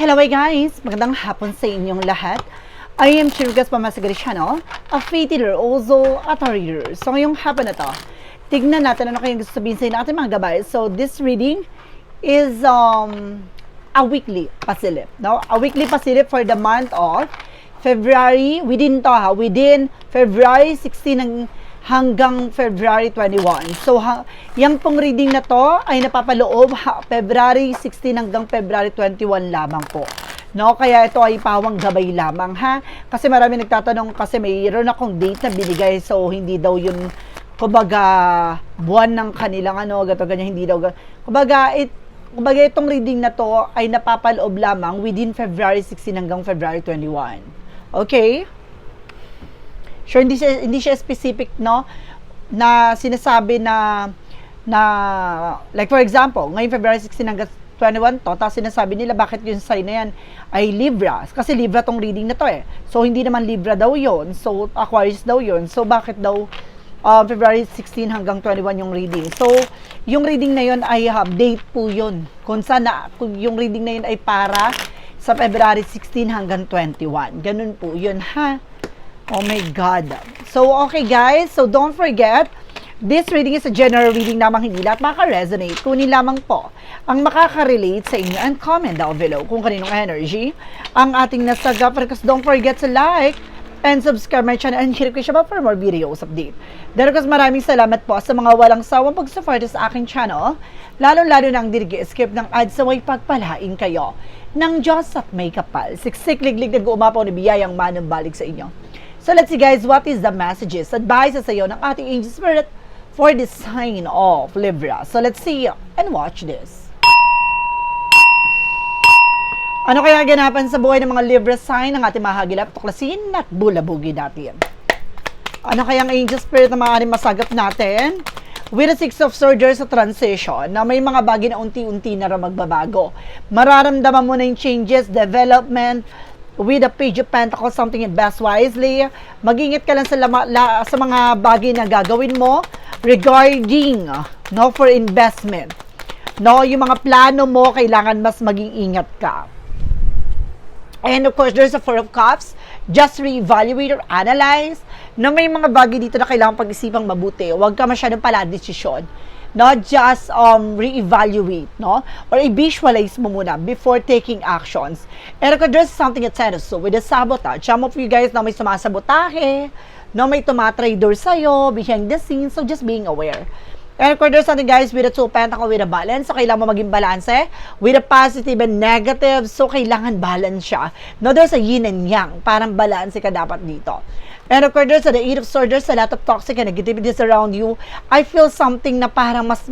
Hello guys! Magandang hapon sa inyong lahat. I am Chirgas Pamasagriciano, a faith healer, also a tarot reader. So ngayong hapon na to, tignan natin ano kayong gusto sabihin sa inyo ating mga gabay. So this reading is a weekly pasilip. No? A weekly pasilip for the month of February, within February 16 hanggang February 21. So, yung pong reading na to ay napapaloob February 16 hanggang February 21 lamang po. No, kaya ito ay pawang gabay lamang ha. Kasi marami nagtatanong kasi mayroon akong date na binigay so hindi daw yun kumbaga buwan ng kanilang gato ganyan hindi daw. Kumbaga itong reading na to ay napapaloob lamang within February 16 hanggang February 21. Okay? Sure, hindi siya specific, no? Na sinasabi na like for example, ngayong February 16 hanggang 21 to, tapos sinasabi nila bakit yung sign na yan ay Libra. Kasi Libra tong reading na to eh. So, hindi naman Libra daw yon. So, Aquarius daw yon. So, bakit daw February 16 hanggang 21 yung reading? So, yung reading na yon ay date po yun. Kung yung reading na yun ay para sa February 16 hanggang 21. Ganun po yun, ha? Oh my God. So, okay guys. So, don't forget, this reading is a general reading lamang, hindi lahat maka-resonate. Kunin lamang po ang makaka-relate sa inyo and comment down below kung kaninong energy ang ating nasagap. Because don't forget to like and subscribe my channel and share ko siya for more videos update. Dahil kasi maraming salamat po sa mga walang sawang pag-support sa aking channel. Lalo-lalo nang dirigi-skip ng ads sa way pagpalain kayo ng Diyos at may kapal. Siksik-liglig nag-uumapaw na biyayang manang balik sa inyo. So let's see guys, what is the messages, advices sa iyo ng ating angel spirit for this sign of Libra. So let's see and watch this. Ano kaya ganapan sa buhay ng mga Libra sign ng ating mahagilap, tuklasin at bulabugi natin? Ano kaya ang angel spirit na maaaring masagap natin? With the Six of Swords sa transition, na may mga bagay na unti-unti na magbabago. Mararamdaman mo na yung changes, development. With the Page of Pentacles, something invest wisely. Mag-ingat ka lang sa mga bagay na gagawin mo regarding for investment. No, yung mga plano mo, kailangan mas maging ingat ka. And of course, there's a Four of Cups. Just reevaluate or analyze. Na may mga bagay dito na kailangan pag-isipang mabuti. Huwag ka masyadong pala desisyon. Not just reevaluate, no? Or i-visualize mo muna before taking actions. And there's something at so with the sabotage. Some of you guys na may sumasabotahe, no, may tumatrader sa'yo, behind the scenes, so just being aware. And there's something guys with the Two of Pentacles, with a balance, so kailangan mo maging balance with a positive and negative, so kailangan balance siya. No, there's a yin and yang, parang balance ka dapat dito. And of course, there's the Eight of Swords, there's a lot of toxic and negativities around you. I feel something na parang mas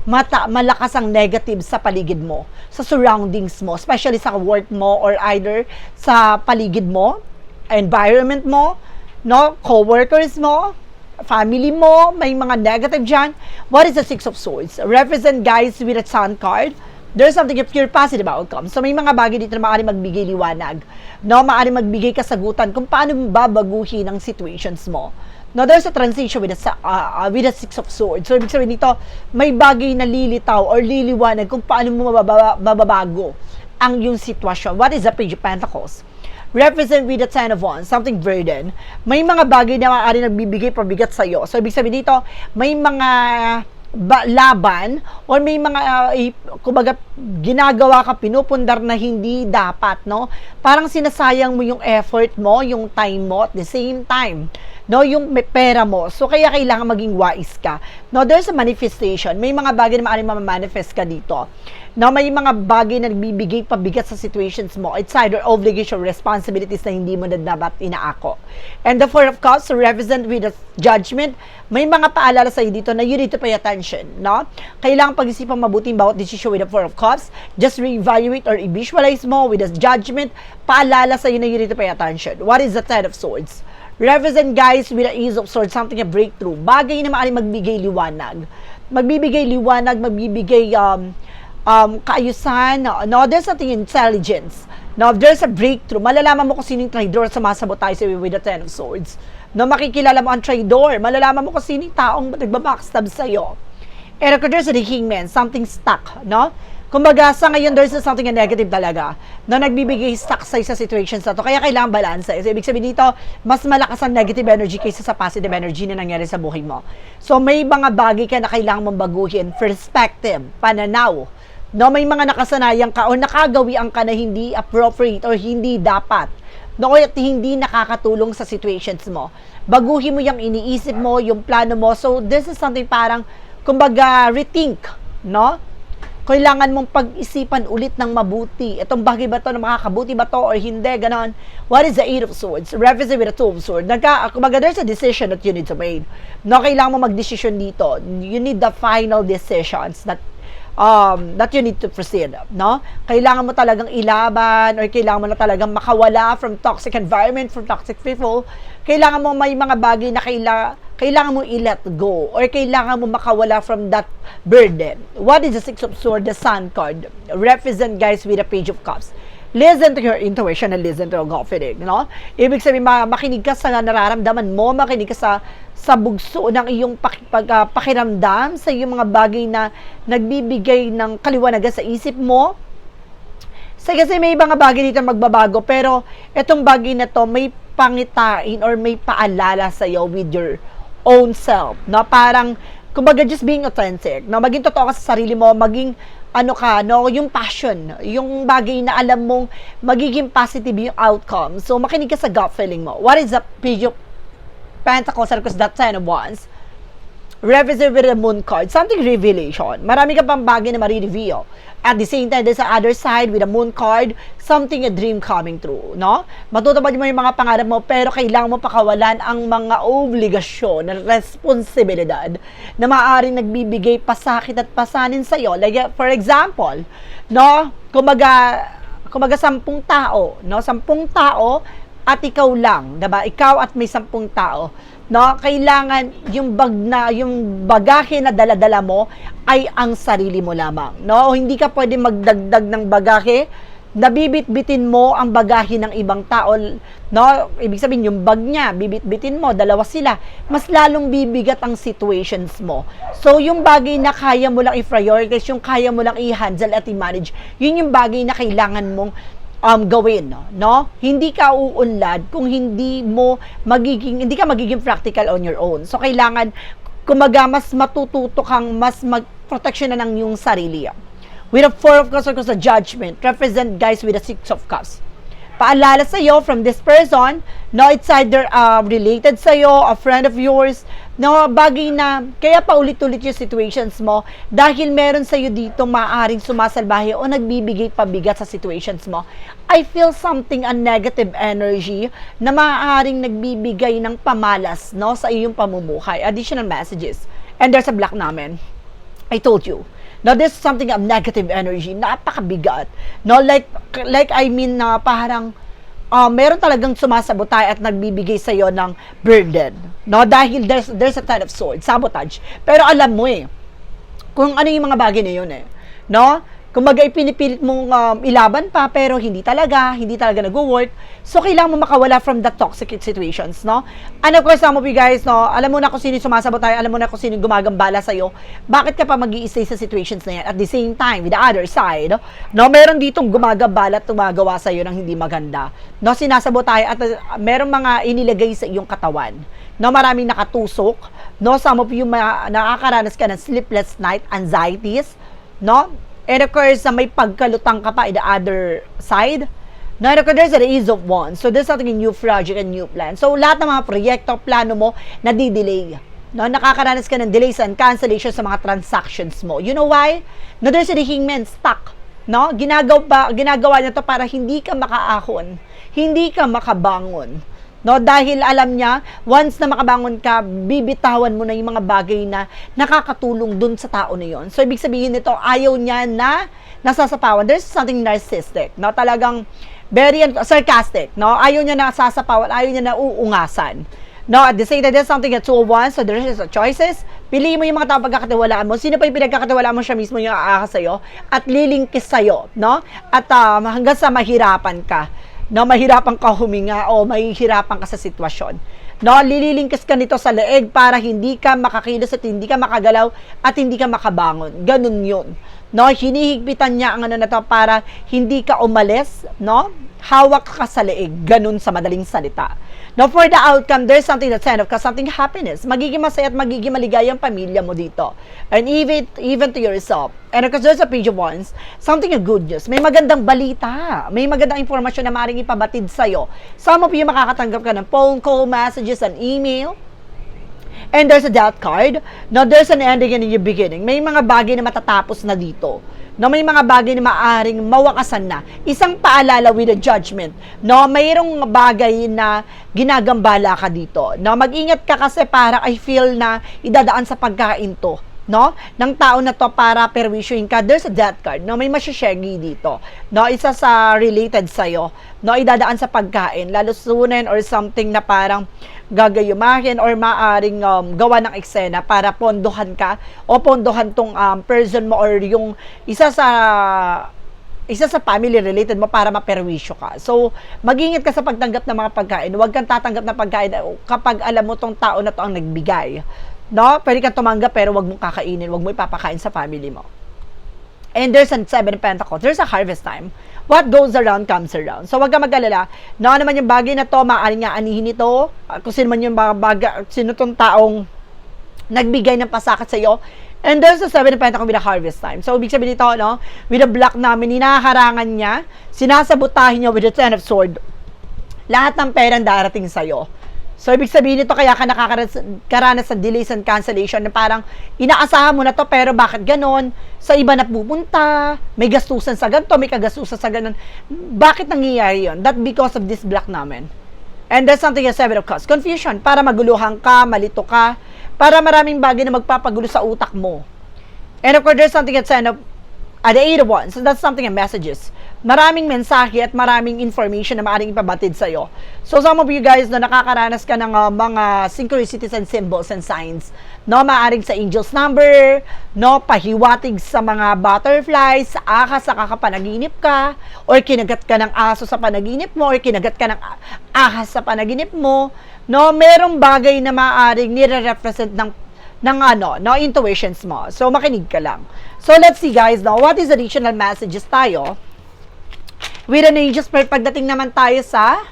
malakas ang negative sa paligid mo, sa surroundings mo, especially sa work mo or either sa paligid mo, environment mo, no, co-workers mo, family mo, may mga negative dyan. What is the Six of Swords? Represent guys with a Sun card. There's something of pure positive outcome. So may mga bagay dito na maaaring magbigay liwanag. No, maaaring magbigay kasagutan kung paano mo babaguhin ang situations mo. No, there's a transition with the Six of Swords. So ibig sabihin dito, may bagay na lilitaw or liliwanag kung paano mo mababago ang yung sitwasyon. What is the Page of Pentacles? Represent with the Ten of Wands, something burden. May mga bagay na maaaring nagbibigay pabigat sa'yo. So ibig sabihin dito, may mga laban or may mga kumbaga ginagawa ka, pinupundar na hindi dapat, no? Parang sinasayang mo yung effort mo, yung time mo at the same time, no, yung pera mo. So kaya kailangan maging wise ka. No, there's a manifestation. May mga bagay na maaaring ma-manifest ka dito. No, may mga bagay na nagbibigay pabigat sa situations mo. It's either obligation or responsibilities na hindi mo na dapat inaako. And the Four of Cups represent with the Judgment. May mga paalala sa iyo dito na you need to pay attention, no? Kailangan pag-isipan mabuti bawat decision with the Four of Cups. Just re-evaluate or i-visualize mo with the Judgment. Paalala sa iyo na you need to pay attention. What is the Ten of Swords? Represent guys with the Ace of Swords, something a breakthrough. Bagay na maaaring magbigay liwanag. Magbibigay liwanag, magbibigay kaayusan, no, there's something intelligence. No, there's a breakthrough. Malalaman mo kung sino yung traitor sa masabotage with the Ten of Swords. No, makikilala mo ang traitor. Malalaman mo kung sino yung taong nagbabackstab sa'yo. And there's a Hangman, something stuck, no? Kumbaga, sa ngayon, there's something na negative talaga na nagbibigay stuck sa situations na to. Kaya kailangan balance. So, ibig sabihin dito, mas malakas ang negative energy kaysa sa positive energy na nangyari sa buhay mo. So, may mga bagay ka na kailangan mong baguhin. Perspective, pananaw. No, may mga nakasanayan ka o nakagawian ka na hindi appropriate or hindi dapat. No, at hindi nakakatulong sa situations mo. Baguhin mo yung iniisip mo, yung plano mo. So, this is something parang, kumbaga, rethink, no? Kailangan mong pag-isipan ulit ng mabuti. Itong bagay ba to, na makakabuti ba to or hindi, ganon. What is the Eight of Swords? Represent with the Two of Swords. Kumbaga, there's a decision that you need to make. No, kailangan mo mag-decision dito. You need the final decisions that you need to proceed, no? Kailangan mo talagang ilaban or kailangan mo na talagang makawala from toxic environment, from toxic people. Kailangan mo may mga bagay na kailangan mo i-let go or kailangan mo makawala from that burden. What is the Six of Swords? The Sun card. Represent, guys, with the Page of Cups. Listen to your intuition and listen to your gut feeling, no? Ibig sabihin, makinig ka sa nararamdaman mo, makinig ka sa bugso ng iyong pakiramdam, sa iyong mga bagay na nagbibigay ng kaliwanagan sa isip mo. Kasi may mga bagay dito magbabago, pero itong bagay na to may pangitain or may paalala sa iyo with your own self, no? Parang, kumbaga, just being authentic, no? Maging totoo ka sa sarili mo, maging yung passion, yung bagay na alam mong magiging positive yung outcome. So, makinig ka sa gut feeling mo. What is the Page of Pentacles? Because that 10 of Wands. Represent with the Moon card. Something revelation. Marami ka pang bagay na marireveal. At the same time, there's the other side with the Moon card, something, a dream coming true, no? Matutupad mo yung mga pangarap mo, pero kailangan mo pakawalan ang mga obligasyon, na responsibilidad na maaaring nagbibigay pasakit at pasanin sa'yo. Like, for example, no? Kumaga 10 tao, no? 10 tao at ikaw lang, diba? Ikaw at may 10 tao. No, kailangan yung bagahe na dala-dala mo ay ang sarili mo lamang. No, hindi ka pwede magdagdag ng bagahe. Nabibit-bitin mo ang bagahe ng ibang tao. No, ibig sabihin yung bag niya, bibit-bitin mo, dalawa sila. Mas lalong bibigat ang situations mo. So, yung bagay na kaya mo lang i-prioritize, yung kaya mo lang i-handle at i-manage, yun yung bagay na kailangan mong gawin, no? Hindi ka uunlad kung hindi ka magiging practical on your own. So, kailangan, kumaga, mas matututo kang, mas mag-protection na ng yung sarili. With a 4 of Cups, or the Judgment, represent, guys, with a 6 of Cups. Paalala sa'yo from this person, no, it's either related sa'yo, a friend of yours, no, bagay na, kaya paulit-ulit yung situations mo, dahil meron sa'yo dito maaaring sumasalbahe o nagbibigay pabigat sa situations mo. I feel something, a negative energy, na maaaring nagbibigay ng pamalas, no, sa iyong pamumuhay. Additional messages. And there's a black namin. I told you. Now, there's something of negative energy, napakabigat. No, like I mean, na parang, meron talagang sumasabotay at nagbibigay sa'yo ng burden. No, dahil there's a Ten of Swords, sabotage. Pero alam mo kung ano yung mga bagay na yun no? Kumbaga, ipinipilit mong ilaban pa, pero hindi talaga nag-work. So, kailangan mo makawala from the toxic situations, no? And of course, some of you guys, no, alam mo na kung sino sumasabotay, alam mo na kung sino gumagambala sa'yo. Bakit ka pa mag-i-stay sa situations na yan? At the same time, with the other side, no, meron ditong gumagambala at tumagawa sa'yo ng hindi maganda. No, sinasabotay at meron mga inilagay sa iyong katawan. No, maraming nakatusok. No, some of you nakakaranas ka ng sleepless night, anxieties, no? And of course, may pagkalutang ka pa in the other side. Now, there's the Ace of Wands. So, there's something in new project and new plan. So, lahat ng mga proyekto, plano mo, nadidelay. No, nakakaranas ka ng delays and cancellation sa mga transactions mo. You know why? No, there's the Hangman stuck. No, ginagawa niya to para hindi ka makaahon, hindi ka makabangon. No, dahil alam niya, once na makabangon ka, bibitawan mo na yung mga bagay na nakakatulong dun sa tao na yon. So, ibig sabihin nito, ayaw niya na nasasapawan. There's something narcissistic, no? Talagang very sarcastic, no? Ayaw niya na nasasapawan, ayaw niya na uungasan. No, at the same time, there's something at 2 of Wands, so there's choices. Piliin mo yung mga tao pagkakatiwalaan mo. Sino pa yung pinagkakatiwalaan mo, siya mismo yung aahas sa'yo at lilingkis sa'yo, no? At hanggang sa mahirapan ka. No, mahirapan ka huminga o mahihirapan ka sa sitwasyon. No, lililingkas ka nito sa leeg para hindi ka makakilos at hindi ka makagalaw at hindi ka makabangon. Ganun yun. no? Hinihigpitan niya ang ano na to para hindi ka umalis, no? Hawak ka sa leeg, ganun sa madaling salita. Now, for the outcome, there's something that's sign of something happiness. Magiging masaya at magiging maligaya ang pamilya mo dito. And even to yourself. And because there's a page of wands, something of good news. May magandang balita. May magandang informasyon na maaaring ipabatid sa'yo. Some of you makakatanggap ka ng phone call, messages, and email. And there's a death card. Now, there's an ending and a new beginning. May mga bagay na matatapos na dito. No, may mga bagay na maaring mawakasan na. Isang paalala with a judgment. No, mayroong bagay na ginagambala ka dito. No, mag-ingat ka kasi para I feel na idadaan sa pagkain to. No, ng tao na to para perwisyoin ka. There's a death card. No, may masyashegi dito. No, isa sa related sa'yo. No, idadaan sa pagkain. Lalusunin or something na parang gagayumahin or maaring gawa ng eksena para pondohan ka o pondohan tong person mo or yung isa sa family related mo para maperwisyo ka. So, mag-ingat ka sa pagtanggap ng mga pagkain. Huwag kang tatanggap ng pagkain kapag alam mo tong tao na to ang nagbigay. No? Pwede kang tumanggap pero huwag mong kakainin, huwag mo ipapakain sa family mo. And there's a 7 of Pentacles. There's a harvest time. What goes around comes around. So, wag ka mag-alala. No, naman yung bagay na to, maaaring nga anihin ito. Kung sino man yung sino tong taong nagbigay ng pasakit sa iyo. And there's a 7 of Pentacles with a harvest time. So, ibig sabihin nito, no? With a black namin, hinaharangan niya, sinasabutahin niya with the 10 of Sword. Lahat ng perang darating sa iyo. So, ibig sabihin nito, kaya ka nakakaranas sa delays and cancellation na parang inaasahan mo na to, pero bakit ganon? Sa iba na pupunta, may gastusan sa ganito, may kagastusan sa ganon. Bakit nangyayari yun? That because of this black namin. And there's something as 7 of Cups. Confusion, para maguluhan ka, malito ka, para maraming bagay na magpapagulo sa utak mo. And of course, there's something at 10 of the 8 of Wands. So, that's something in messages. Maraming mensahe at maraming information na maaaring ipabatid sa'yo. So, some of you guys na nakakaranas ka ng mga synchronicities and symbols and signs, no, maaaring sa angel's number, no, pahiwatig sa mga butterflies, ahas sa kakapanaginip ka, or kinagat ka ng aso sa panaginip mo, or kinagat ka ng ahas sa panaginip mo, no, merong bagay na maaaring nire-represent ng intuitions mo. So, makinig ka lang. So, let's see guys, no, what is additional messages tayo? With an angel spirit, pagdating naman tayo sa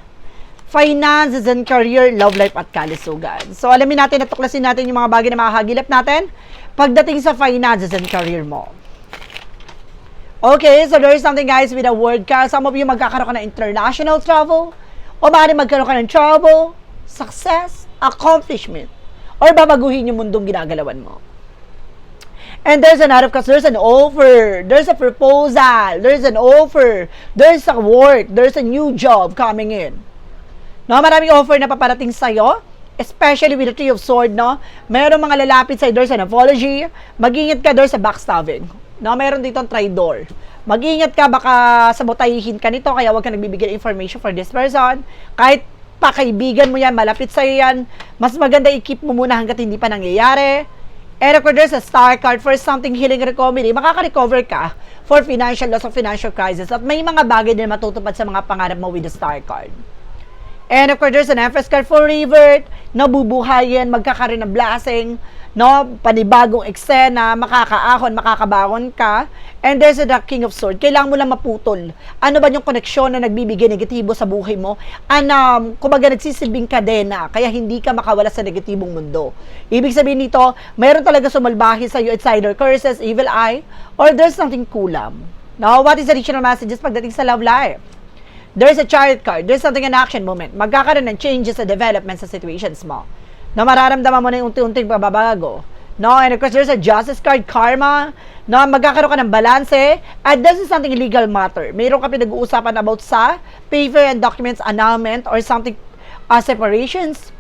finances and career, love life at kalusugan. So, alamin natin at tuklasin natin yung mga bagay na makakagilap natin pagdating sa finances and career mo. Okay, so there is something guys with a word ka. Some of you magkakaroon ka ng international travel o maaaring magkaroon ka ng travel, success, accomplishment, or babaguhin yung mundong ginagalawan mo. And there's another because there's an offer, there's a proposal, there's an offer, there's a work, there's a new job coming in. No, maraming offer na paparating sa'yo, especially with the Three of Swords, no? Mayroong mga lalapit sa'yo, there's an apology, mag-ingat ka, there's a backstabbing. No, mayroon dito ang traitor. Mag-ingat ka, baka sabotahihin ka nito, kaya huwag ka nagbibigay information for this person. Kahit pakaibigan mo yan, malapit sa'yo yan, mas maganda i-keep mo muna hanggat hindi pa nangyayari. And of course, there's a star card for something healing recovery. Makaka-recover ka for financial loss or financial crisis. At may mga bagay din matutupad sa mga pangarap mo with the star card. And of course, there's an Empress card for revert, nabubuhayin, magkakaroon ng blessing, no, panibagong eksena, makakaahon, makakabangon ka. And there's the King of Swords. Kailangan mo lang maputol. Ano ba yung koneksyon na nagbibigay negatibo sa buhay mo? Kumbaga nagsisilbing kadena, kaya hindi ka makawala sa negatibong mundo. Ibig sabihin nito, mayroon talaga sumalbahi sa iyo, it's either curses, evil eye, or there's something kulam. Now, what is the additional messages pagdating sa love life? There's a Chariot card. There's something in action moment. Magkakaroon ng changes sa development sa situations mo. Na mararamdaman mo na yung unti-unting pababago. No, and of course, there's a Justice card, karma. No, magkakaroon ka ng balanse. At this is something legal matter. Mayroon ka pinag-uusapan about sa paper and documents annulment or something, separations.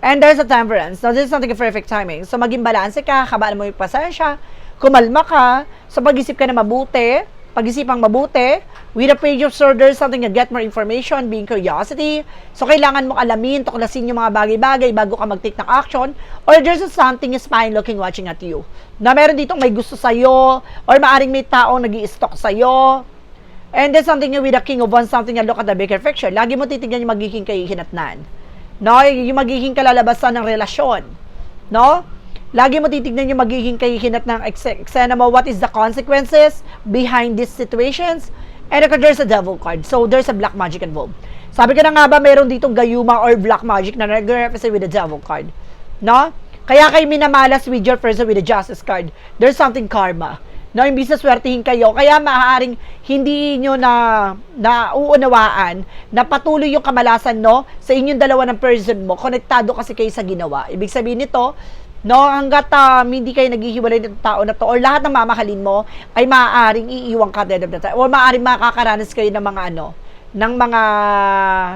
And there's a Temperance. Now, this is something of perfect timing. So, maging balanse ka, kabaan mo yung pasensya, kumalma ka, so pag-isip ka na mabuti, pag-isipang mabuti, with a Page of Swords, there's something to get more information, being curiosity. So, kailangan mo alamin, tuklasin yung mga bagay-bagay bago ka mag-take ng action. Or there's something spying, looking, watching at you. Na meron ditong may gusto sa'yo, or maaring may taong nag-i-stalk sa'yo. And there's something with the King of Wands, something na look at the bigger picture. Lagi mo titignan yung magiging kahihinatnan. No? Yung magiging kalalabasan ng relasyon. No? Lagi mo titignan yung magiging kahihinat ng eksena mo. What is the consequences behind these situations? And there's a devil card. So, there's a black magic involved. Sabi ko na nga ba, meron ditong gayuma or black magic na nag-represent with the devil card. No? Kaya kayo minamalas with your person with the justice card. There's something karma. No, imbis na swertihin kayo, kaya maaaring hindi nyo na uunawaan na patuloy yung kamalasan, no, sa inyong dalawa ng person mo, konektado kasi kayo sa ginawa. Ibig sabihin nito, no, hanggat hindi kayo naghihiwalay ng tao na to, or lahat ng mamahalin mo, ay maaaring iiwang ka at the end of the time, or maaaring makakaranas kayo ng mga ng mga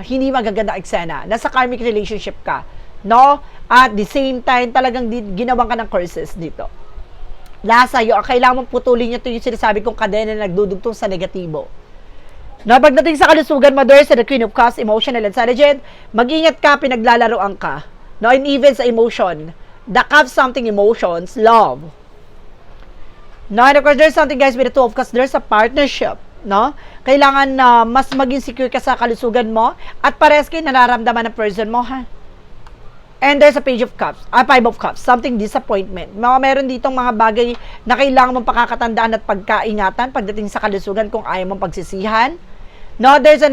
hindi magaganda eksena. Nasa karmic relationship ka, no, at the same time, talagang ginawan ka ng curses dito. Lasa sa'yo, kailangan mong putulin nyo ito yung sinasabi kong kadena na nagdudugtong sa negatibo. Na pagdating sa kalusugan mo, there's the Queen of Cups, emotional intelligent, mag-ingat ka, pinaglalaroan ka. No, and even sa emotion, the cup something emotions, love. No, and of course, there's something guys with the Two of Cups, there's a partnership. No? Kailangan na mas maging secure ka sa kalusugan mo at parehas kayo nararamdaman ng person mo, ha? And there's a Page of Cups, Five of Cups, something disappointment. Meron ditong mga bagay na kailangan mong pakakatandaan at pagkaingatan pagdating sa kalusugan kung ayaw mong pagsisihan. No, there's a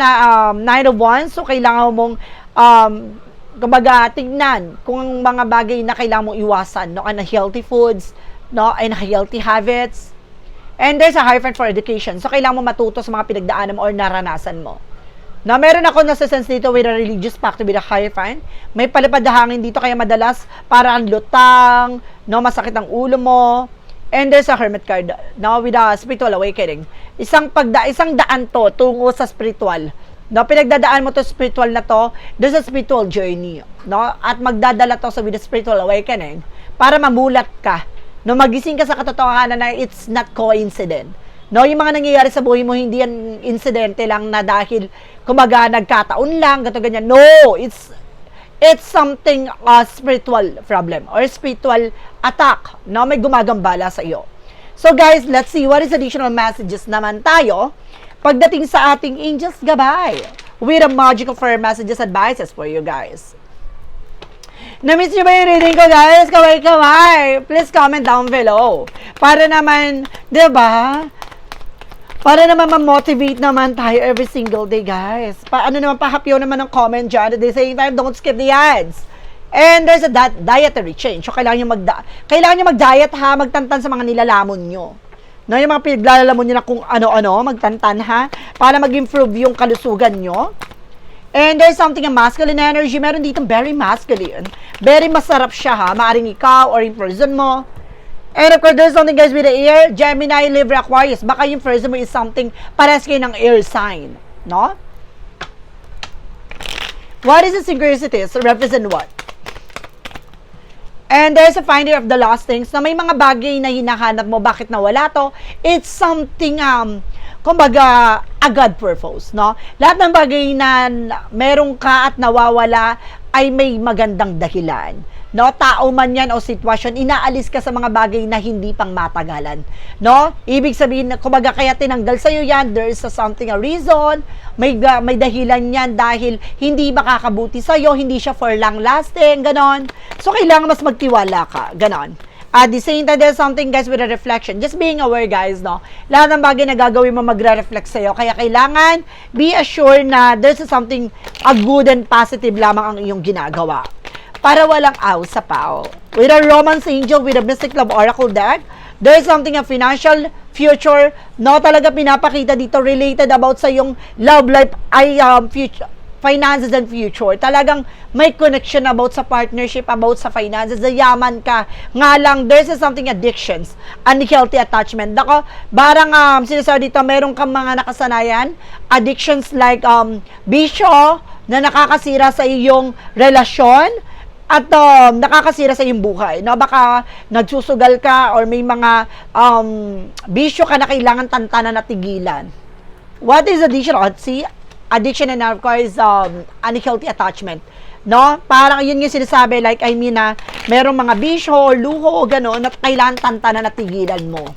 Nine of Wands, so kailangan mong kumbaga tignan kung mga bagay na kailangan mong iwasan, no, and healthy foods, no, and healthy habits. And there's a Hierophant for education, so kailangan mong matuto sa mga pinagdaanan mo or naranasan mo. Na meron ako nasa-sense dito with a religious factor with a Hierophant. May palipad na hangin dito kaya madalas parang lutang, no, masakit ang ulo mo. And there's a Hermit card, no, with a spiritual awakening. Isang daan to tungo sa spiritual. No, pinagdadaan mo to spiritual na to, there's a spiritual journey, no? At magdadala to sa with a spiritual awakening para mamulat ka. No, magising ka sa katotohanan na it's not coincident. No, yung mga nangyayari sa buhay mo, hindi yan insidente lang na dahil kumaga nagkataon lang, gato ganyan. No, it's something spiritual problem or spiritual attack. No, may gumagambala sa iyo. So guys, let's see what is additional messages naman tayo pagdating sa ating Angels Gabay with a magical fire messages advices for you guys. Na-miss nyo ba yung reading ko, guys? Kaway-kaway! Please comment down below. Para naman, diba? Para naman ma-motivate naman tayo every single day, guys. Paano naman, pahapyaw naman ng comment dyan. At the same time, don't skip the ads. And there's a dietary change. So, kailangan nyo mag-diet, ha? Magtantan sa mga nilalamon nyo. No, yung mga pinaglalamon nyo na kung ano-ano, magtantan, ha? Para mag-improve yung kalusugan nyo. And there's something a masculine energy. Meron dito very masculine. Very masarap siya, ha? Maaring ikaw or yung person mo. And of course, there's something guys with the air. Gemini, Libra, Aquarius. Baka yung person mo is something pares kayo ng air sign. No? What is the synchronicities? Represent what? And there's a finder of the lost things na may mga bagay na hinahanap mo. Bakit nawala to? It's something, kumbaga, a God purpose, no? Lahat ng bagay na meron ka at nawawala ay may magandang dahilan. No, tao man yan o sitwasyon, inaalis ka sa mga bagay na hindi pang matagalan. No? Ibig sabihin, kumbaga kaya tinanggal sa'yo yan, there is something, a reason, may dahilan yan dahil hindi makakabuti sa'yo, hindi siya for long lasting, ganon. So, kailangan mas magtiwala ka, ganon. At the same time, there's something guys with a reflection. Just being aware guys, no? Lahat ng bagay na gagawin mo magre-reflect sa'yo. Kaya kailangan be assured na there's something, a good and positive lamang ang iyong ginagawa. Para walang aw sa pao. With a romance angel, with a mystic love oracle deck, there's something a financial future, no, talaga pinapakita dito related about sa yung love life ay future, finances and future. Talagang may connection about sa partnership, about sa finances, yaman ka. Nga lang, there's something addictions, unhealthy attachment. Dako, barang sinasabi dito, meron kang mga nakasanayan, addictions like bisyo na nakakasira sa iyong relasyon, at nakakasira sa iyong buhay. No? Baka nagsusugal ka or may mga bisyo ka na kailangan tantanan at tigilan. What is addiction? See, addiction and of course, unhealthy attachment. No? Parang yun yung sinasabi, like, I mean, merong mga bisyo, luho, gano'n, at kailangan tantanan at tigilan mo.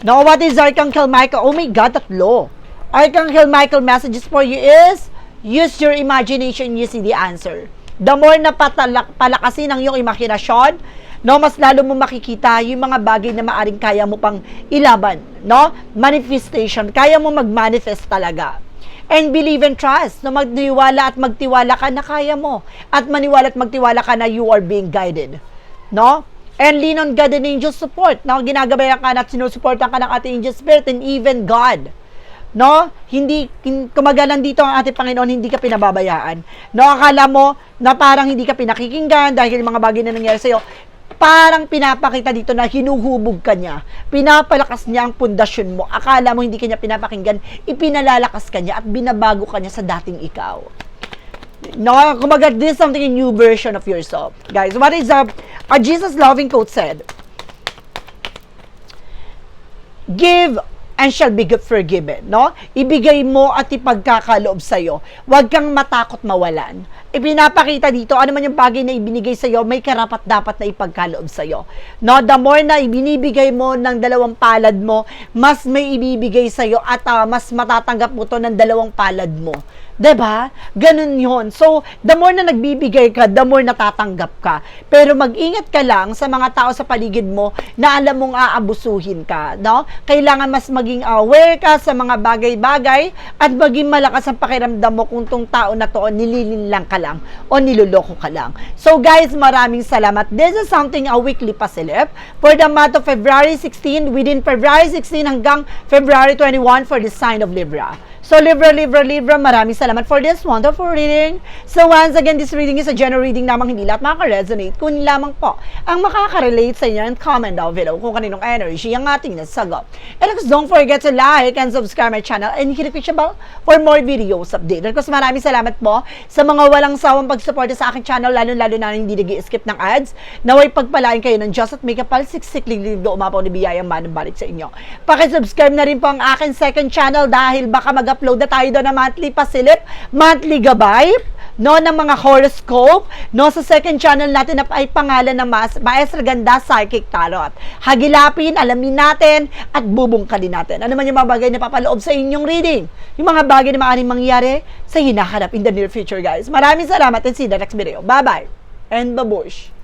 No? What is Archangel Michael? Oh my God, tatlo. Archangel Michael messages for you is, use your imagination, you see the answer. The more na palakasin ang iyong imahinasyon, no, mas lalo mo makikita yung mga bagay na maaring kaya mo pang ilaban, no? Manifestation, kaya mo mag-manifest talaga. And believe and trust, no, magniwala at magtiwala ka na kaya mo. At maniwala at magtiwala ka na you are being guided, no? And lean on God and angel support, no? Ginagabayan ka na at sinusuportan ka ng ating angel spirit and even God. No? Hindi, kumagalan dito ang ating Panginoon, hindi ka pinababayaan. No? Akala mo na parang hindi ka pinakikinggan dahil yung mga bagay na nangyari sa'yo, parang pinapakita dito na hinuhubog ka niya. Pinapalakas niya ang pundasyon mo. Akala mo hindi ka niya pinapakinggan, ipinalalakas ka niya at binabago ka niya sa dating ikaw. No? Kumaga, this is something a new version of yourself. Guys, what is a Jesus loving quote said? Give and shall be forgiven, no? Ibigay mo at ipagkakaloob sa'yo. Huwag kang matakot mawalan. Ipinapakita dito, ano man yung bagay na ibinigay sa'yo, may karapat dapat na ipagkaloob sa'yo. No? The more na ibinibigay mo ng dalawang palad mo, mas may ibibigay sa'yo at mas matatanggap mo to ng dalawang palad mo. 'Di ba? Ganun 'yon. So, the more na nagbibigay ka, the more natatanggap ka. Pero mag-ingat ka lang sa mga tao sa paligid mo na alam mong aabusuhin ka, no? Kailangan mas maging aware ka sa mga bagay-bagay at maging malakas ang pakiramdam mo kung tong tao na to nililin lang ka lang o niloloko ka lang. So, guys, maraming salamat. This is something a weekly pasilip for the month of February 16, within February 16 hanggang February 21 for the sign of Libra. So, Libra, maraming salamat for this wonderful reading. So, once again, this reading is a general reading lamang, hindi lahat makaka-resonate. Kung lamang po ang makaka-relate sa inyo, and comment down below kung kaninong energy ang ating nasagap. And of course, don't forget to like and subscribe my channel and hit the notification bell for more videos update. And of course, maraming salamat po sa mga walang sawang pagsuporta sa aking channel, lalo-lalo na hindi nag-i-skip ng ads. Naway pagpalain kayo ng Diyos at may kapal siksik-ling do umapaw ni biyayang manang-balik sa inyo. Pakisubscribe na rin po ang aking second channel dahil baka mag-upload na tayo doon ng monthly pasilip, monthly gabay, no, ng mga horoscope, no, sa second channel natin na ay pangalan ng Maestra Ganda Psychic Tarot. Hagilapin, alamin natin, at bubungkalin natin. Ano man yung mga bagay na papaloob sa inyong reading, yung mga bagay na maaaring mangyari sa hinaharap in the near future, guys. Maraming salamat and see you in the next video. Bye-bye and babush!